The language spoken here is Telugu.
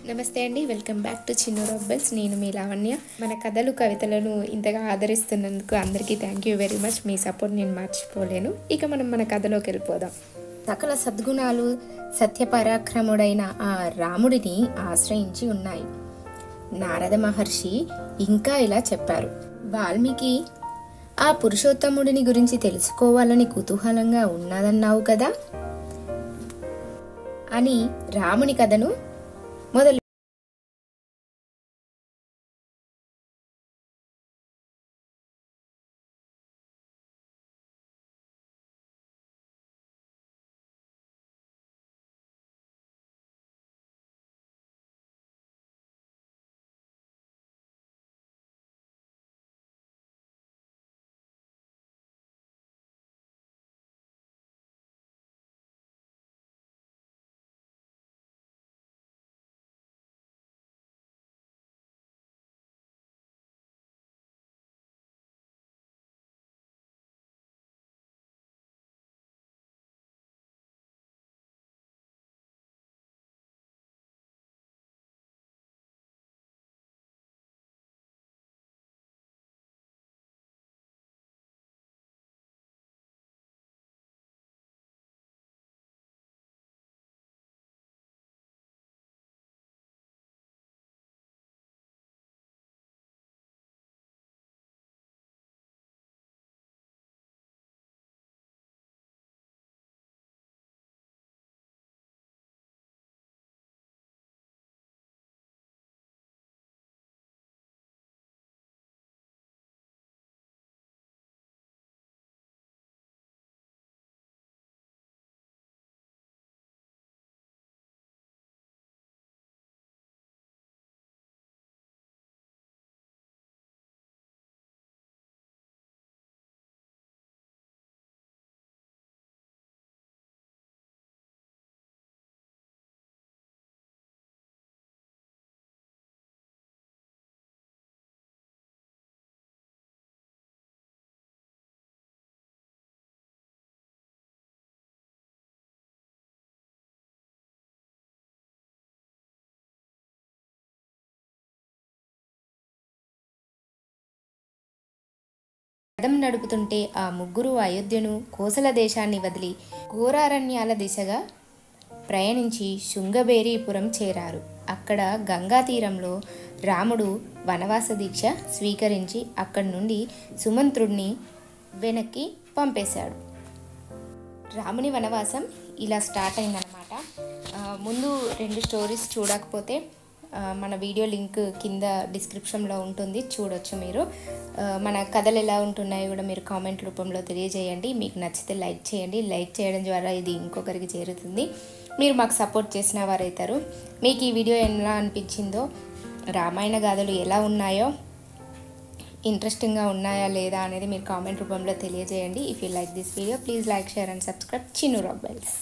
నమస్తే అండి, welcome back to Chinnu rock bells. నేను మీ లావణ్య. మన కథలు కవితలను ఇంతగా ఆదరిస్తున్నందుకు అందరికీ థ్యాంక్ యూ వెరీ మచ్. మీ సపోర్ట్ నేను మర్చిపోలేను. ఇక మనం మన కథలోకి వెళ్ళిపోదాం. సకల సద్గుణాలు సత్యపరాక్రముడైన ఆ రాముడిని ఆశ్రయించి ఉన్నాయి. నారద మహర్షి ఇంకా ఇలా చెప్పారు. వాల్మీకి, ఆ పురుషోత్తముడిని గురించి తెలుసుకోవాలని కుతూహలంగా ఉన్నదన్నావు కదా అని రాముని కథను మొదలు. రథం నడుపుతుంటే ఆ ముగ్గురు అయోధ్యను, కోసల దేశాన్ని వదిలి ఘోరారణ్యాల దిశగా ప్రయాణించి శృంగబేరీపురం చేరారు. అక్కడ గంగా తీరంలో రాముడు వనవాస దీక్ష స్వీకరించి అక్కడి నుండి సుమంత్రుడిని వెనక్కి పంపేశాడు. రాముని వనవాసం ఇలా స్టార్ట్ అయిందనమాట. ముందు 2 స్టోరీస్ చూడకపోతే మన వీడియో లింక్ కింద డిస్క్రిప్షన్లో ఉంటుంది, చూడొచ్చు మీరు. మన కథలు ఎలా ఉంటున్నాయో కూడా మీరు కామెంట్ రూపంలో తెలియజేయండి. మీకు నచ్చితే లైక్ చేయండి. లైక్ చేయడం ద్వారా ఇది ఇంకొకరికి చేరుతుంది. మీరు మాకు సపోర్ట్ చేసిన వారైతారు. మీకు ఈ వీడియో ఎలా అనిపించిందో, రామాయణ గాథలు ఎలా ఉన్నాయో, ఇంట్రెస్టింగ్గా ఉన్నాయా లేదా అనేది మీరు కామెంట్ రూపంలో తెలియజేయండి. If you like this video, please like, share and subscribe Chinnu rock bells.